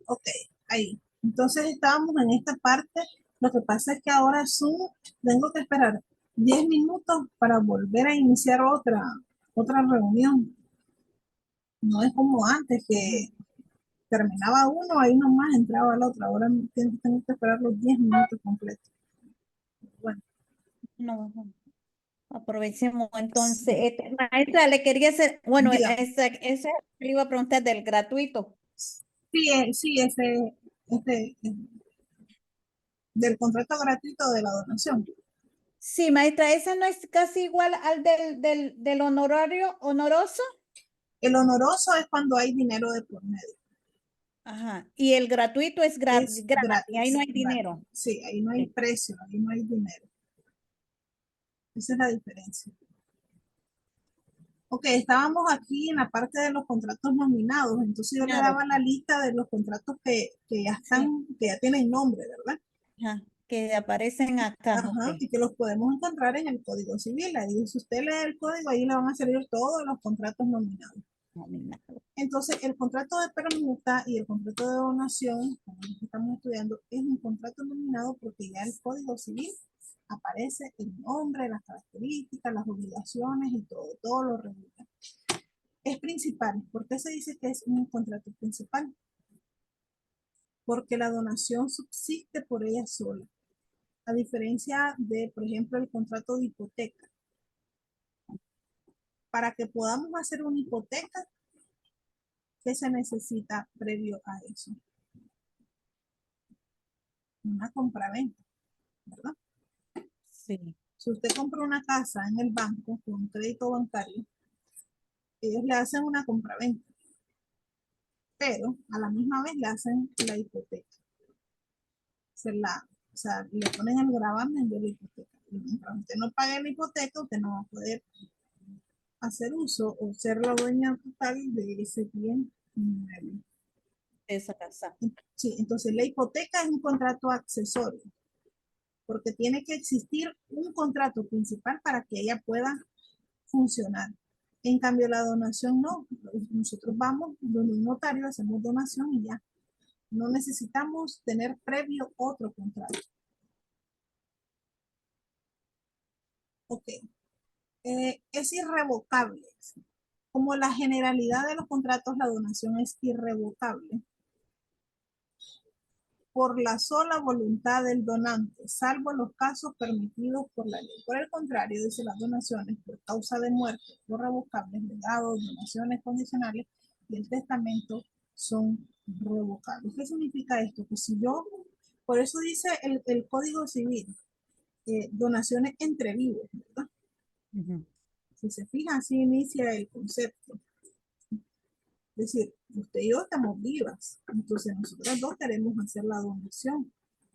Ok, ahí. Entonces estábamos en esta parte. Lo que pasa es que ahora Zoom tengo que esperar 10 minutos para volver a iniciar otra reunión. No es como antes que terminaba uno, ahí nomás entraba la otra. Ahora tengo que esperar los 10 minutos completos. Bueno, No, aprovechemos entonces. sí, Maestra, le quería hacer, bueno, dígame. ese le iba a preguntar del gratuito. Sí, sí, del contrato gratuito de la donación. Sí, maestra, ese no es casi igual al del honorario honoroso. El honoroso es cuando hay dinero de por medio. Ajá. Y el gratuito es Es gratis, ahí no gratis, hay gratis. dinero. Sí, ahí no hay Sí. precio, ahí no hay dinero. Esa es la diferencia. Ok, estábamos aquí en la parte de los contratos nominados, entonces yo le Nada, daba la lista de los contratos que ya sí. están, que ya tienen nombre, ¿verdad? Ajá. Que aparecen acá, ok. Ajá, y que los podemos encontrar en el Código Civil. Ahí, si usted lee el código, ahí le van a salir todos los contratos nominados. Nominado. Entonces, el contrato de permuta y el contrato de donación, como estamos estudiando, es un contrato nominado porque ya el Código Civil aparece el nombre, las características, las obligaciones y todo lo regula. Es principal. ¿Por qué se dice que es un contrato principal? Porque la donación subsiste por ella sola. A diferencia de, por ejemplo, el contrato de hipoteca. Para que podamos hacer una hipoteca, ¿qué se necesita previo a eso? Una compraventa, ¿verdad? Sí. Si usted compra una casa en el banco con un crédito bancario, ellos le hacen una compraventa, pero a la misma vez le hacen la hipoteca. O sea, le ponen el gravamen de la hipoteca. Y mientras usted no pague la hipoteca, usted no va a poder hacer uso o ser la dueña total de ese bien inmueble. Esa casa. Sí, entonces la hipoteca es un contrato accesorio, porque tiene que existir un contrato principal para que ella pueda funcionar. En cambio, la donación no. Nosotros vamos donde un notario, hacemos donación y ya. No necesitamos tener previo otro contrato. Ok. Es irrevocable. Como la generalidad de los contratos, la donación es irrevocable por la sola voluntad del donante, salvo los casos permitidos por la ley. Por el contrario, dice las donaciones por causa de muerte, por revocables, legados, donaciones condicionales y el testamento son revocables. ¿Qué significa esto? Que si yo, por eso dice el Código Civil, donaciones entre vivos, ¿verdad? Ujú. Si se fija, así inicia el concepto. Es decir, usted y yo estamos vivas, entonces nosotros dos queremos hacer la donación.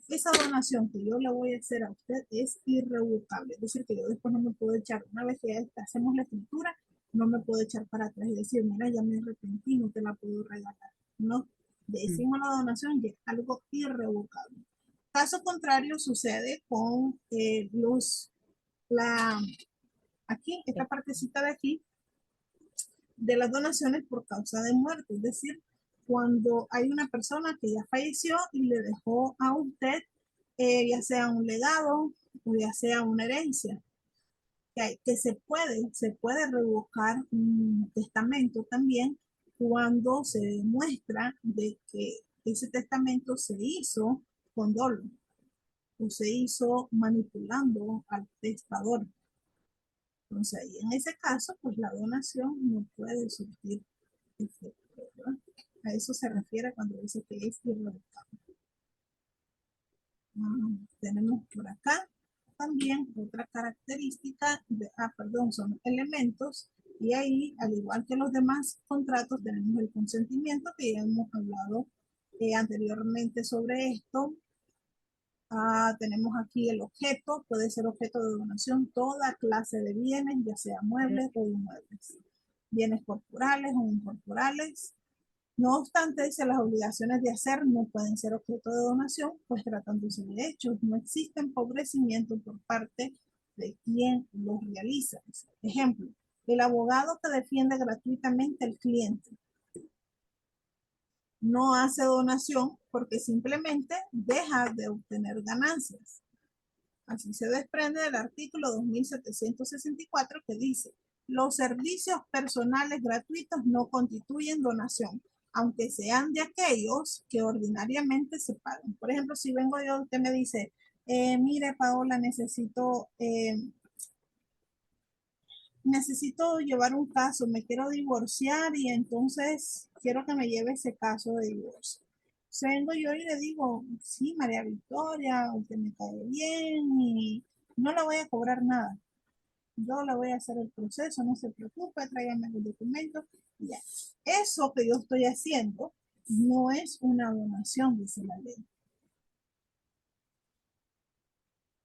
Esa donación que yo le voy a hacer a usted es irrevocable, es decir, que yo después no me puedo echar, una vez que ya hacemos la escritura, no me puedo echar para atrás y decir, mira, ya me arrepentí, no te la puedo regalar. No, ya hicimos la donación y es algo irrevocable. Caso contrario sucede con la, aquí, esta partecita de aquí, de las donaciones por causa de muerte, es decir, cuando hay una persona que ya falleció y le dejó a usted ya sea un legado o ya sea una herencia, que se puede revocar un testamento también cuando se demuestra de que ese testamento se hizo con dolo o se hizo manipulando al testador. Entonces, ahí en ese caso, pues la donación no puede surtir efecto, ¿verdad? A eso se refiere cuando dice que es irrevocable. Tenemos por acá también otra característica, perdón, son elementos, y ahí, al igual que los demás contratos, tenemos el consentimiento, que ya hemos hablado anteriormente sobre esto. Tenemos aquí el objeto, puede ser objeto de donación, toda clase de bienes, ya sea muebles o inmuebles, bienes corporales o incorporales. No obstante, dice, las obligaciones de hacer no pueden ser objeto de donación, pues tratándose de hechos, no existe empobrecimiento por parte de quien los realiza. Ejemplo, el abogado que defiende gratuitamente al cliente. no hace donación porque simplemente deja de obtener ganancias. Así se desprende del artículo 2764 que dice, los servicios personales gratuitos no constituyen donación, aunque sean de aquellos que ordinariamente se pagan. Por ejemplo, si vengo yo, usted me dice, mire Paola, necesito llevar un caso, me quiero divorciar y entonces quiero que me lleve ese caso de divorcio. Vengo yo y le digo, sí, María Victoria, usted me cae bien y no le voy a cobrar nada. Yo le voy a hacer el proceso, no se preocupe, tráigame los documentos y ya. Eso que yo estoy haciendo no es una donación, dice la ley.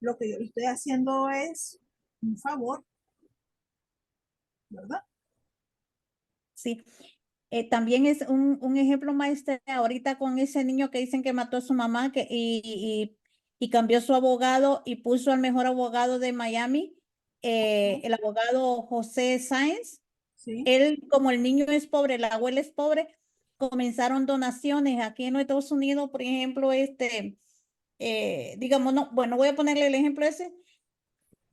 Lo que yo le estoy haciendo es un favor, ¿verdad? Sí. También es un ejemplo, maestra, ahorita con ese niño que dicen que mató a su mamá y cambió su abogado y puso al mejor abogado de Miami, el abogado José Sáenz. Sí. Él, como el niño es pobre, la abuela es pobre, comenzaron donaciones aquí en los Estados Unidos, por ejemplo, digamos, no, bueno, voy a ponerle el ejemplo ese.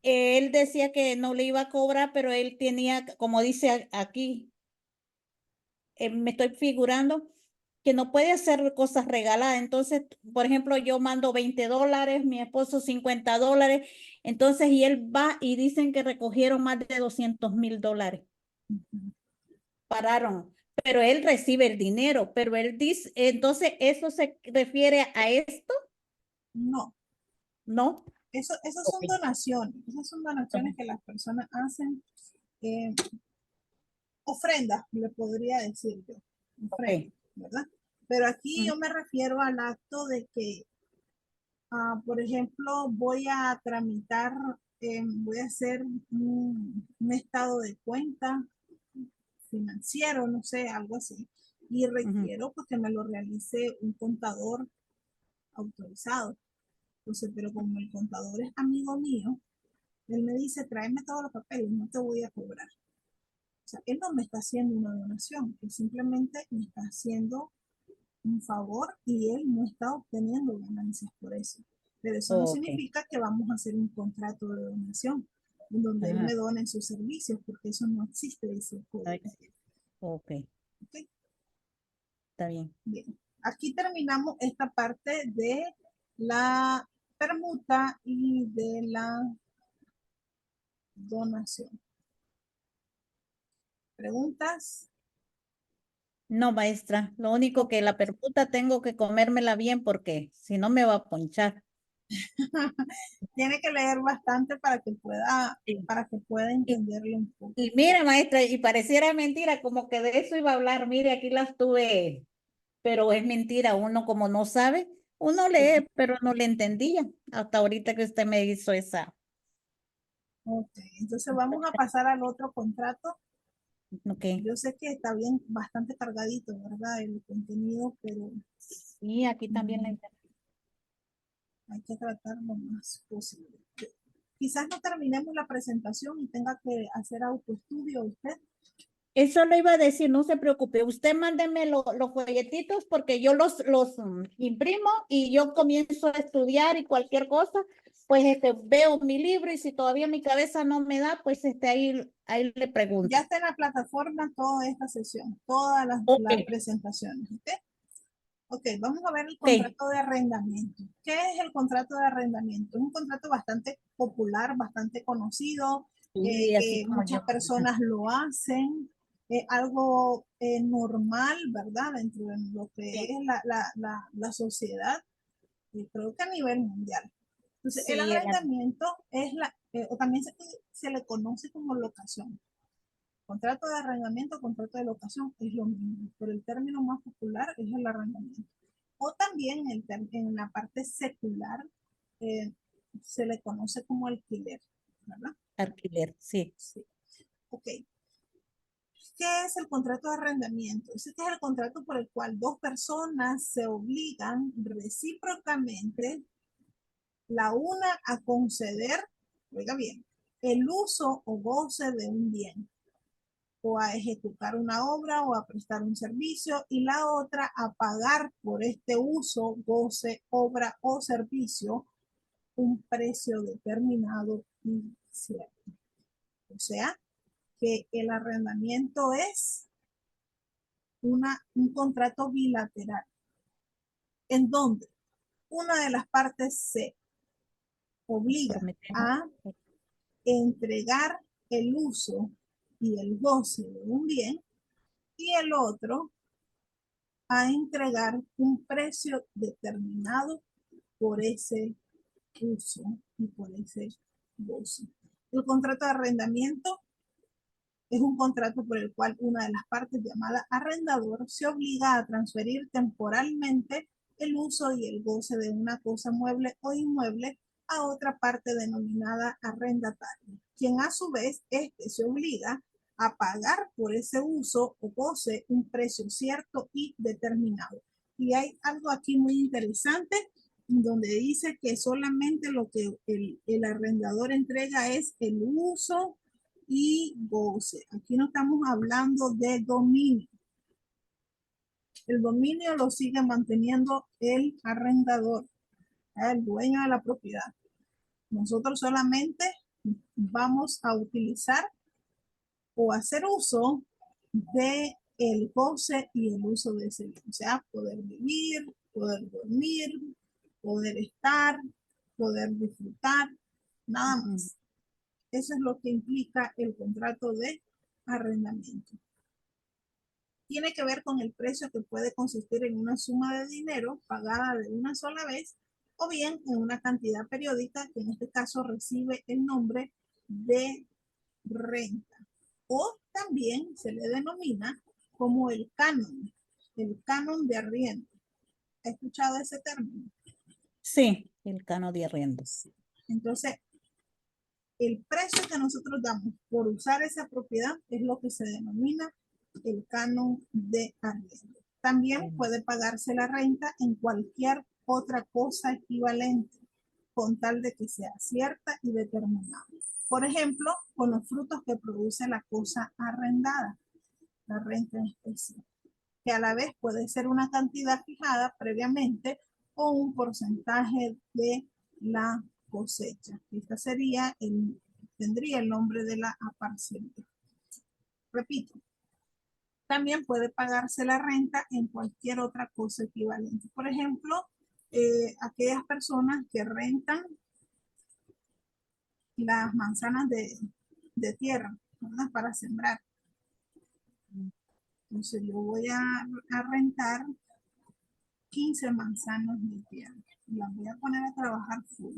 Él decía que no le iba a cobrar, pero él tenía, como dice aquí, me estoy figurando que no puede hacer cosas regaladas. Entonces, por ejemplo, yo mando $20, mi esposo $50, entonces, y él va y dicen que recogieron más de $200,000. Pararon, pero él recibe el dinero, pero él dice, entonces, ¿eso se refiere a esto? No. No. Esas Ok. son donaciones. Esas son donaciones que las personas hacen. eh, Ofrendas, le podría decir yo. Ofrenda, Ok. ¿verdad? Pero aquí Ujú, yo me refiero al acto de que, por ejemplo, voy a tramitar, voy a hacer un estado de cuenta financiero, no sé, algo así. Y ujú. requiero pues, que me lo realice un contador autorizado. Entonces, pero como el contador es amigo mío, él me dice, tráeme todos los papeles, no te voy a cobrar. O sea, él no me está haciendo una donación, él simplemente me está haciendo un favor y él no está obteniendo ganancias por eso. Pero eso no Ok. significa que vamos a hacer un contrato de donación en donde él Ajá. me done sus servicios, porque eso no existe, dice el Ay, código. ok, ¿Okay? está bien. Bien, aquí terminamos esta parte de la permuta y de la donación. ¿Preguntas? No, maestra, lo único que la permuta tengo que comérmela bien porque si no me va a ponchar. Tiene que leer bastante Sí. para que pueda Y, entenderlo un poco. y mira, maestra, y pareciera mentira, como que de eso iba a hablar. Mire, aquí las tuve, pero es mentira. Uno como no sabe, uno Sí. lee, pero no le entendía. Hasta ahorita que usted me hizo esa. Ok, entonces vamos a pasar al otro contrato. Ok. Yo sé que está bien, bastante cargadito, ¿verdad? El contenido, pero Sí, aquí también la mm, entendí. hay que tratar lo más posible. Quizás no terminemos la presentación y tenga que hacer autoestudio usted. Eso lo iba a decir, no se preocupe. Usted mándeme los folletitos porque yo los imprimo y yo comienzo a estudiar y cualquier cosa, pues veo mi libro y si todavía mi cabeza no me da, pues ahí le Ya pregunto. está en la plataforma toda esta sesión, todas Ok, las presentaciones. ¿Ok? Ok, vamos a ver el ok. contrato de arrendamiento. ¿Qué es el contrato de arrendamiento? Es un contrato bastante popular, bastante conocido, Y así que como muchas yo. Ajá. personas lo hacen, algo normal, ¿verdad? Dentro de lo que Sí, es la sociedad, y creo que a nivel mundial. Entonces, el sí, arrendamiento es o también se le conoce como locación. Contrato de arrendamiento, contrato de locación es lo mismo, pero el término más popular es el arrendamiento. O también en la parte secular eh, se le conoce como alquiler, ¿verdad? alquiler, sí. Sí. Ok. ¿Qué es el contrato de arrendamiento? Este es el contrato por el cual dos personas se obligan recíprocamente la una a conceder, oiga bien, el uso o goce de un bien. o a ejecutar una obra o a prestar un servicio, y la otra a pagar por este uso, goce, obra o servicio un precio determinado y cierto. O sea, que el arrendamiento es un contrato bilateral en donde una de las partes se obliga a entregar el uso y el goce de un bien y el otro a entregar un precio determinado por ese uso y por ese goce. El contrato de arrendamiento es un contrato por el cual una de las partes llamada arrendador se obliga a transferir temporalmente el uso y el goce de una cosa mueble o inmueble a otra parte denominada arrendatario, quien a su vez se obliga a pagar por ese uso o goce un precio cierto y determinado. Y hay algo aquí muy interesante donde dice que solamente lo que el arrendador entrega es el uso y goce. Aquí no estamos hablando de dominio. El dominio lo sigue manteniendo el arrendador, el dueño de la propiedad. Nosotros solamente vamos a utilizar o hacer uso de el goce y el uso de ese bien. O sea, poder vivir, poder dormir, poder estar, poder disfrutar, nada más. Eso es lo que implica el contrato de arrendamiento. Tiene que ver con el precio que puede consistir en una suma de dinero pagada de una sola vez o bien en una cantidad periódica que en este caso recibe el nombre de renta. O también se le denomina como el canon de arriendo. ¿Ha escuchado ese término? Sí, el canon de arriendo. Entonces, el precio que nosotros damos por usar esa propiedad es lo que se denomina el canon de arriendo. También puede pagarse la renta en cualquier otra cosa equivalente, con tal de que sea cierta y determinada. Por ejemplo, con los frutos que produce la cosa arrendada, la renta en especie, que a la vez puede ser una cantidad fijada previamente o un porcentaje de la cosecha. Esta tendría el nombre de la aparcela. Repito, también puede pagarse la renta en cualquier otra cosa equivalente. Por ejemplo, aquellas personas que rentan las manzanas de tierra, ¿verdad? Para sembrar. Entonces yo voy a rentar 15 manzanas de tierra. Las voy a poner a trabajar full.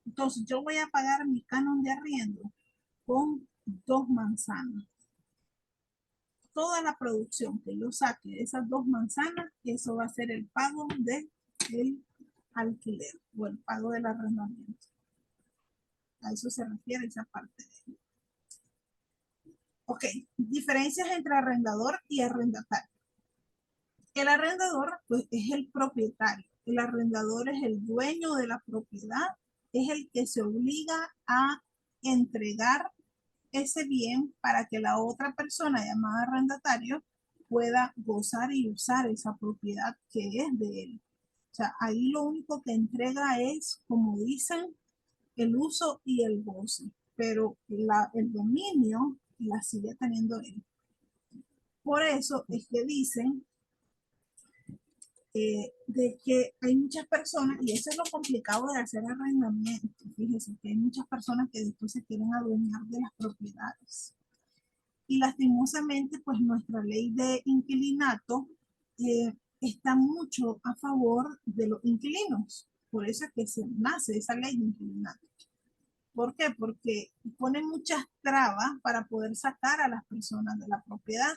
Entonces yo voy a pagar mi canon de arriendo con 2 manzanas. Toda la producción que yo saque de esas 2 manzanas, eso va a ser el pago del alquiler o el pago del arrendamiento. A eso se refiere esa parte. Ok, diferencias entre arrendador y arrendatario. El arrendador pues, es el propietario. El arrendador es el dueño de la propiedad, es el que se obliga a entregar ese bien para que la otra persona llamada arrendatario pueda gozar y usar esa propiedad que es de él. O sea, ahí lo único que entrega es, como dicen, el uso y el goce, pero el dominio la sigue teniendo él. Por eso es que dicen de que hay muchas personas, y eso es lo complicado de hacer arrendamiento, fíjense que hay muchas personas que después se quieren adueñar de las propiedades. Y lastimosamente, pues nuestra ley de inquilinato está mucho a favor de los inquilinos. Por eso es que se nace esa ley de inquilinato. ¿Por qué? Porque pone muchas trabas para poder sacar a las personas de la propiedad.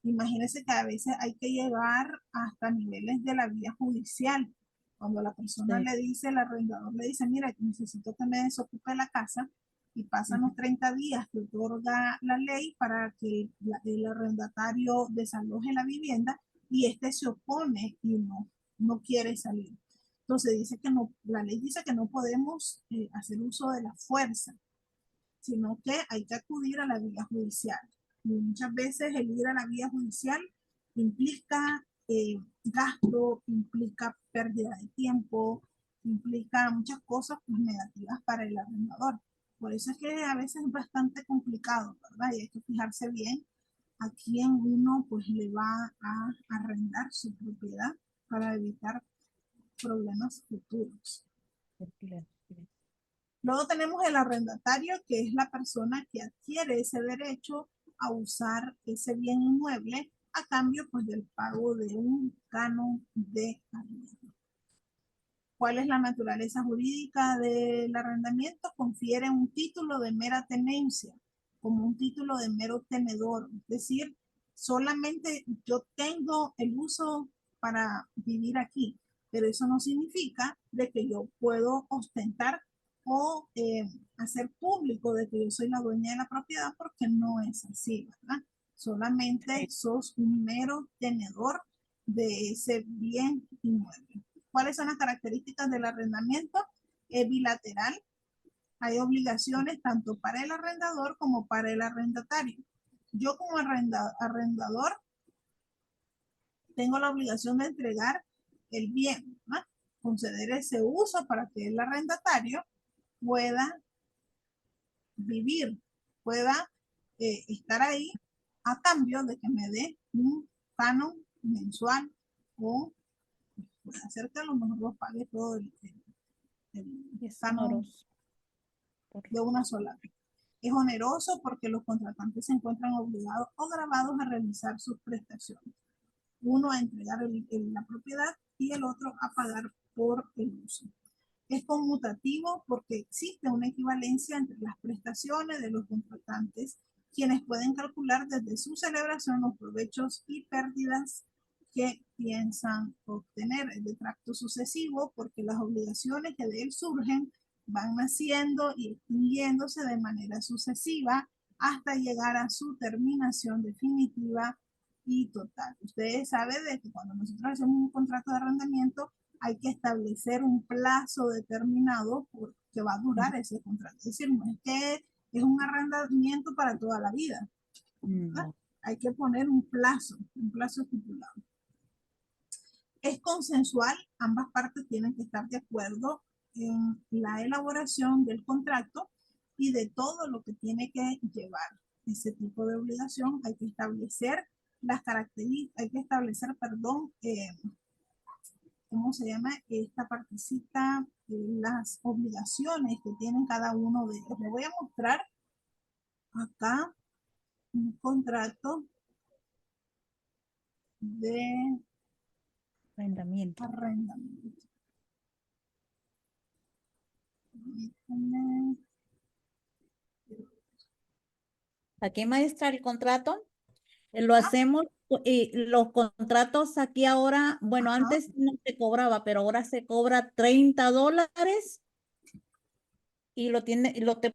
Imagínense que a veces hay que llegar hasta niveles de la vía judicial. Cuando la persona le dice, el arrendador le dice, mira, necesito que me desocupe la casa, y pasan los 30 días que otorga la ley para que el arrendatario desaloje la vivienda, y este se opone y no quiere salir. Entonces dice que no, la ley dice que no podemos hacer uso de la fuerza, sino que hay que acudir a la vía judicial. Y muchas veces el ir a la vía judicial implica gasto, implica pérdida de tiempo, implica muchas cosas pues, negativas para el arrendador. Por eso es que a veces es bastante complicado, ¿verdad? Y hay que fijarse bien a quién uno pues le va a arrendar su propiedad para evitar problemas futuros. Luego tenemos el arrendatario, que es la persona que adquiere ese derecho a usar ese bien inmueble a cambio pues, del pago de un canon de arriendo. ¿Cuál es la naturaleza jurídica del arrendamiento? Confiere un título de mera tenencia, como un título de mero tenedor. Es decir, solamente yo tengo el uso para vivir aquí, pero eso no significa de que yo puedo ostentar o hacer público de que yo soy la dueña de la propiedad, porque no es así, ¿verdad? Solamente sos un mero tenedor de ese bien inmueble. ¿Cuáles son las características del arrendamiento? Es bilateral. Hay obligaciones tanto para el arrendador como para el arrendatario. Yo como arrendador tengo la obligación de entregar el bien, ¿no? Conceder ese uso para que el arrendatario pueda vivir, pueda estar ahí a cambio de que me dé un canon mensual o puede hacer que a lo mejor lo pague todo el canon de una sola vez. Es oneroso porque los contratantes se encuentran obligados o grabados a realizar sus prestaciones. Uno a entregar la propiedad y el otro a pagar por el uso. Es conmutativo porque existe una equivalencia entre las prestaciones de los contratantes, quienes pueden calcular desde su celebración los provechos y pérdidas que piensan obtener. Es de tracto sucesivo porque las obligaciones que de él surgen van naciendo y extinguiéndose de manera sucesiva hasta llegar a su terminación definitiva y total. Ustedes saben de que cuando nosotros hacemos un contrato de arrendamiento hay que establecer un plazo determinado que va a durar ese contrato. Es decir, no es que es un arrendamiento para toda la vida. ¿Verdad? Hay que poner un plazo estipulado. Es consensual, ambas partes tienen que estar de acuerdo en la elaboración del contrato y de todo lo que tiene que llevar ese tipo de obligación. Hay que establecer las características, hay que establecer, perdón, ¿cómo se llama? Esta partecita, las obligaciones que tienen cada uno de ellos. Le voy a mostrar acá un contrato de Arrendamiento. Aquí, maestra, el contrato lo hacemos y los contratos aquí ahora, bueno, Ajá. antes no se cobraba, pero ahora se cobra $30 y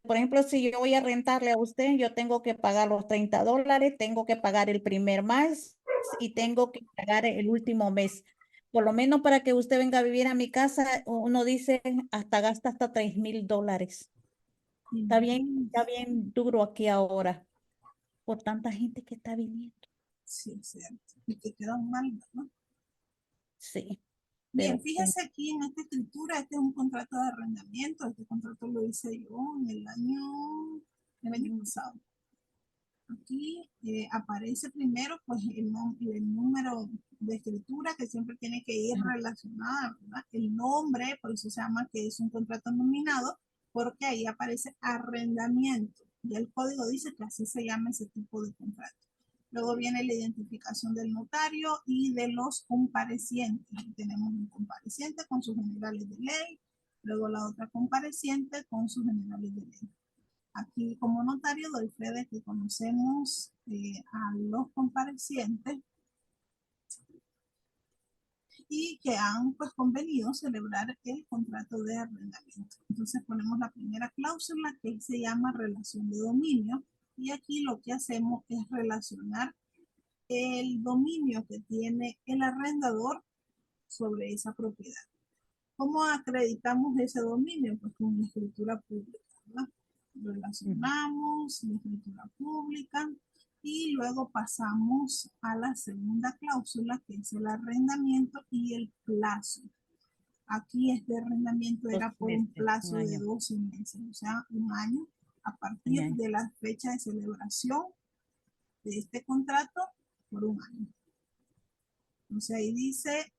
por ejemplo, si yo voy a rentarle a usted, yo tengo que pagar los $30, tengo que pagar el primer mes y tengo que pagar el último mes. Por lo menos para que usted venga a vivir a mi casa, uno dice gasta hasta $3,000. Está bien duro aquí ahora por tanta gente que está viniendo. Sí, es cierto. Y que quedan mal, ¿no? Sí. Bien, Pero fíjese aquí en esta escritura, este es un contrato de arrendamiento. Este contrato lo hice yo en el año pasado. Aquí aparece primero pues el número de escritura que siempre tiene que ir relacionada, ¿verdad? El nombre, por eso se llama que es un contrato nominado, porque ahí aparece arrendamiento y el código dice que así se llama ese tipo de contrato. Luego viene la identificación del notario y de los comparecientes. Tenemos un compareciente con sus generales de ley, luego la otra compareciente con sus generales de ley. Aquí como notario doy fe de que conocemos a los comparecientes y que han pues convenido celebrar el contrato de arrendamiento. Entonces ponemos la primera cláusula que se llama relación de dominio y aquí lo que hacemos es relacionar el dominio que tiene el arrendador sobre esa propiedad. ¿Cómo acreditamos ese dominio? Pues con una escritura pública, ¿verdad? Relacionamos la escritura pública Y luego pasamos a la segunda cláusula, que es el arrendamiento y el plazo. Aquí este arrendamiento era por un plazo de 12 meses, o sea, un año a partir de la fecha de celebración de este contrato por un año. Entonces ahí dice,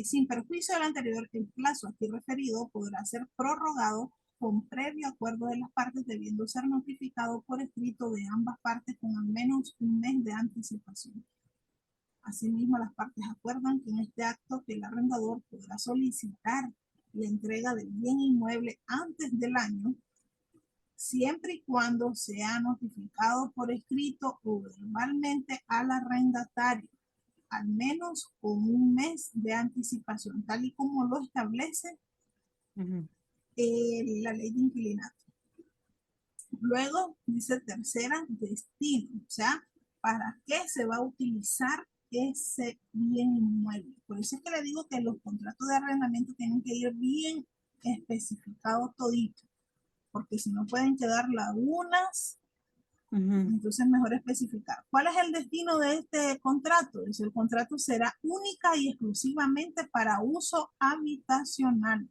sin perjuicio del anterior, el plazo aquí referido podrá ser prorrogado con previo acuerdo de las partes, debiendo ser notificado por escrito de ambas partes con al menos un mes de anticipación. Asimismo, las partes acuerdan que en este acto que el arrendador podrá solicitar la entrega del bien inmueble antes del año, siempre y cuando sea notificado por escrito o verbalmente al arrendatario, al menos con un mes de anticipación, tal y como lo establece la ley de inquilinato. Luego dice tercera, destino, o sea, ¿para qué se va a utilizar ese bien inmueble? Por eso es que le digo que los contratos de arrendamiento tienen que ir bien especificados toditos, porque si no pueden quedar lagunas. Entonces mejor especificar. ¿Cuál es el destino de este contrato? Dice, el contrato será única y exclusivamente para uso habitacional.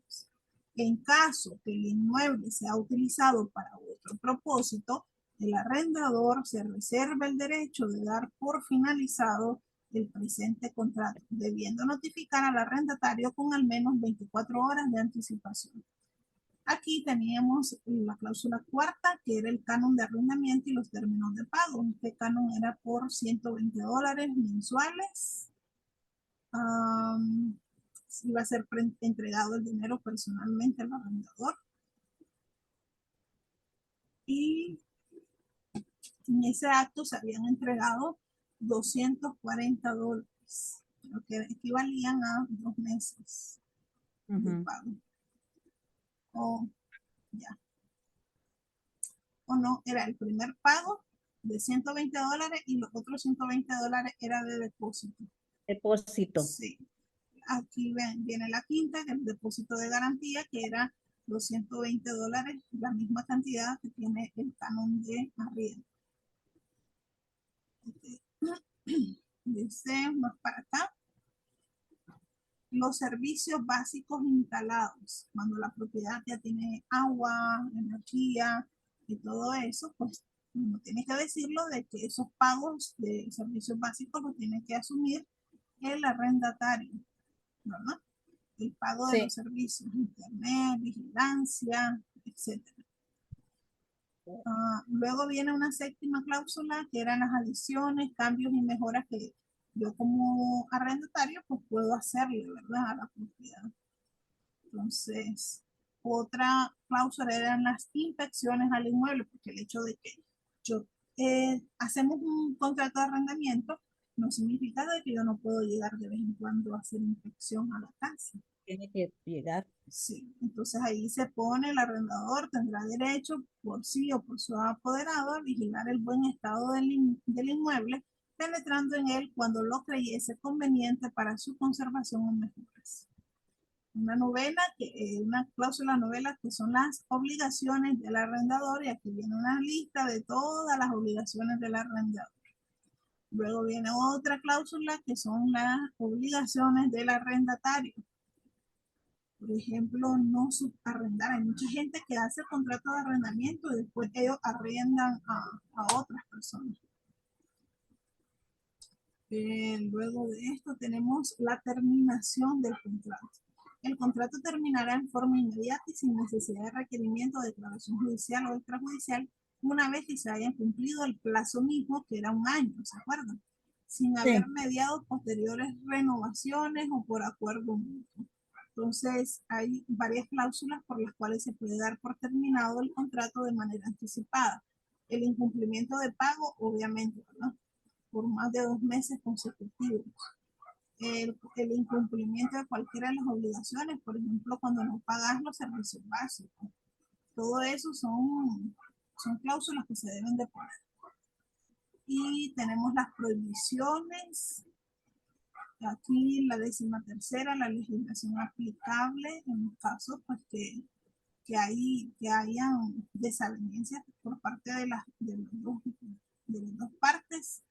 En caso que el inmueble sea utilizado para otro propósito, el arrendador se reserva el derecho de dar por finalizado el presente contrato, debiendo notificar al arrendatario con al menos 24 horas de anticipación. Aquí teníamos la cláusula cuarta, que era el canon de arrendamiento y los términos de pago. Este canon era por $120 mensuales. Iba a ser entregado el dinero personalmente al arrendador. Y en ese acto se habían entregado $240, lo que equivalían a 2 meses de pago. Ya. O no, era el primer pago de $120 y los otros $120 era de depósito. Depósito. Sí. Aquí viene la quinta, que es el depósito de garantía, que era los $120, la misma cantidad que tiene el canon de arriendo. Dice más para acá. Los servicios básicos instalados, cuando la propiedad ya tiene agua, energía y todo eso, pues uno tiene que decirlo de que esos pagos de servicios básicos los tiene que asumir el arrendatario, ¿verdad? El pago de los servicios, internet, vigilancia, etc. Luego viene una séptima cláusula que eran las adiciones, cambios y mejoras que yo como arrendatario pues puedo hacerle, ¿verdad? A la propiedad. Entonces, otra cláusula eran las inspecciones al inmueble, porque el hecho de que yo hacemos un contrato de arrendamiento no significa de que yo no puedo llegar de vez en cuando a hacer inspección a la casa. Tiene que llegar. Sí, entonces ahí se pone el arrendador tendrá derecho por sí o por su apoderado a vigilar el buen estado del inmueble, penetrando en él cuando lo creyese conveniente para su conservación o mejoras. Una novela, una cláusula novela que son las obligaciones del arrendador, y aquí viene una lista de todas las obligaciones del arrendador. Luego viene otra cláusula que son las obligaciones del arrendatario. Por ejemplo, no subarrendar. Hay mucha gente que hace contrato de arrendamiento y después ellos arrendan a otras personas. Luego de esto tenemos la terminación del contrato. El contrato terminará en forma inmediata y sin necesidad de requerimiento de declaración judicial o extrajudicial una vez que se haya cumplido el plazo mismo, que era un año, ¿se acuerdan? Sin haber mediado posteriores renovaciones o por acuerdo mutuo. Entonces, hay varias cláusulas por las cuales se puede dar por terminado el contrato de manera anticipada. El incumplimiento de pago, obviamente, ¿verdad? Por más de 2 meses consecutivos. El incumplimiento de cualquiera de las obligaciones, por ejemplo, cuando no pagas los servicios básicos. Todo eso son cláusulas que se deben de poner. Y tenemos las prohibiciones. Aquí la 13ª, la legislación aplicable en los casos pues, que hayan desavenencias por parte de los las dos partes.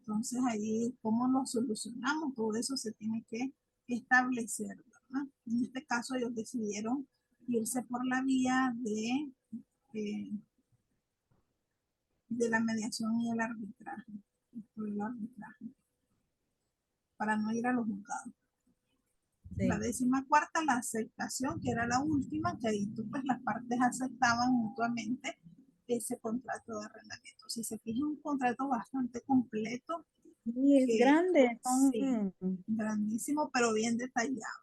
Entonces ahí, ¿cómo lo solucionamos? Todo eso se tiene que establecer, ¿verdad? En este caso ellos decidieron irse por la vía de la mediación y el arbitraje, para no ir a los juzgados. Sí. La 14ª, la aceptación, que era la última, que ahí pues las partes aceptaban mutuamente ese contrato de arrendamiento. Si se fija, un contrato bastante completo. Sí, es grande. Sí, grandísimo, pero bien detallado.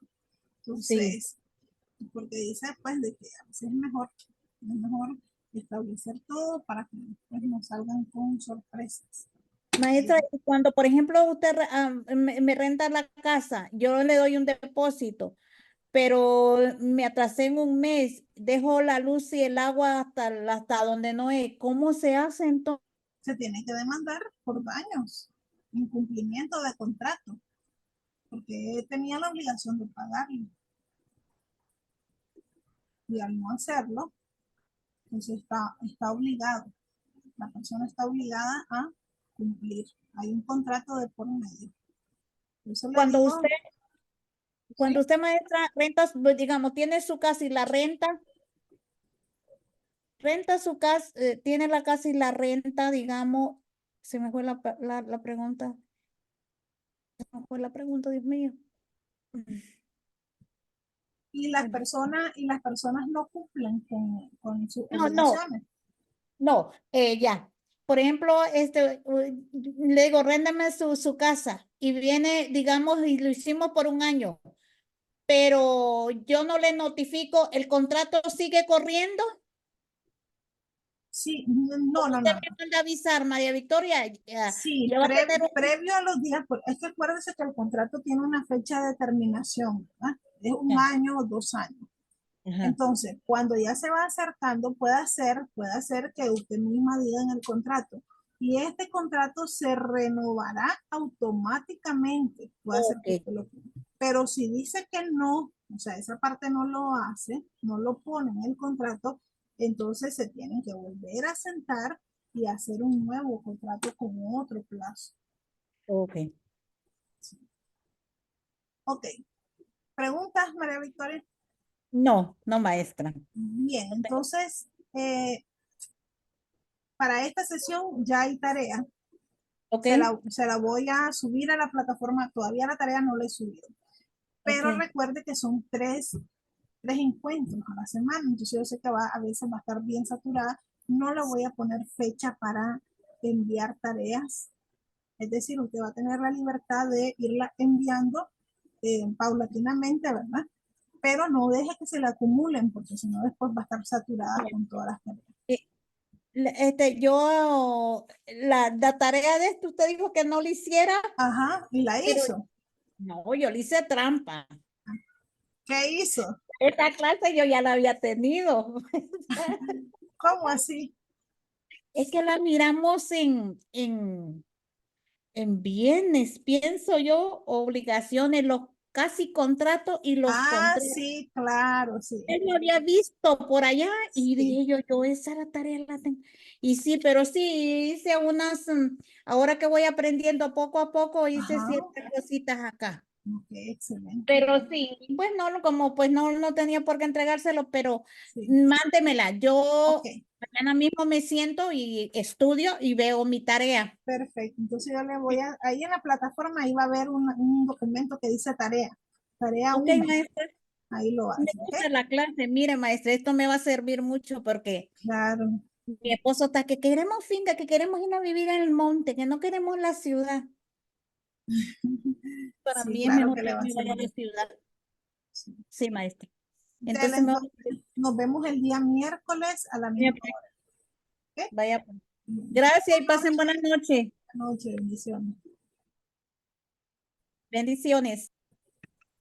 Entonces, sí. Porque dice pues de que a veces es mejor establecer todo para que después no salgan con sorpresas. Maestra, cuando por ejemplo usted me renta la casa, yo le doy un depósito, pero me atrasé en un mes, dejo la luz y el agua hasta donde no es, ¿cómo se hace entonces? Se tiene que demandar por daños, incumplimiento de contrato, porque tenía la obligación de pagarlo. Y al no hacerlo, entonces está obligado. La persona está obligada a cumplir. Hay un contrato de por medio. Eso le Cuando digo, usted, ¿sí? maestra, renta, digamos, tiene su casa y la renta su casa, tiene la casa y la renta, digamos, se me fue la pregunta, se me fue la pregunta, Dios mío. Y las personas no cumplen con sus No, no, obligaciones. no, ya. Por ejemplo, le digo, réndame su casa y viene, digamos, y lo hicimos por un año, pero yo no le notifico, ¿el contrato sigue corriendo? Sí, no, no, Usted no. me manda a avisar, María Victoria, Sí, ya va a tener previo a los días, es que acuérdese que el contrato tiene una fecha de terminación, ¿verdad? Es un Ya. año o 2 años. Ajá. Entonces, cuando ya se va acercando, puede ser que usted misma diga en el contrato, y este contrato se renovará automáticamente. Puede ser que Ok. usted lo ponga. Pero si dice que no, o sea, esa parte no lo hace, no lo pone en el contrato, entonces se tienen que volver a sentar y hacer un nuevo contrato con otro plazo. Ok. Ok. ¿Preguntas, María Victoria? No, no, maestra. Bien, No tengo- entonces, para esta sesión ya hay tarea. Ok, Se la voy a subir a la plataforma. Todavía la tarea no la he subido. Pero ok. recuerde que son tres encuentros a la semana. Entonces yo sé que a veces va a estar bien saturada. No le voy a poner fecha para enviar tareas. Es decir, usted va a tener la libertad de irla enviando paulatinamente, ¿verdad? Pero no deje que se le acumulen, porque si no después va a estar saturada con todas las tareas. Eh, la tarea de esto, usted dijo que no lo hiciera, Ajá, y la pero hizo. no, yo le hice trampa. ¿Qué hizo? Esta clase yo ya la había tenido. ¿Cómo así? Es que la miramos en bienes, pienso yo, obligaciones, los casi contratos y los Ah, contratos. sí, claro, sí. Él lo había visto por allá y Sí. dije yo esa la tarea la tengo. Y sí, pero sí hice unas, ahora que voy aprendiendo poco a poco, hice Ajá. ciertas cositas acá. Ok, excelente. Pero sí, pues no, como pues no tenía por qué entregárselo, pero Sí. mándemela. Ok, Yo mañana mismo me siento y estudio y veo mi tarea. perfecto. Entonces yo le voy ahí en la plataforma, ahí va a haber un documento que dice tarea. Tarea Ok, 1. maestra, Ahí lo me hace, ¿ok? gusta la clase. Mire, maestra, esto me va a servir mucho porque Claro. mi esposo está que queremos finca, que queremos ir a vivir en el monte, que no queremos la ciudad. Para Sí, mí es claro mejor que le que va a me vaya a la servir. ciudad. Sí. Sí, maestra. Dele, Entonces me entonces, nos vemos el día miércoles a la vaya, misma hora, ¿ok? vaya, pues. Gracias y pasen buenas noches. Buenas noches, bendiciones. Bendiciones.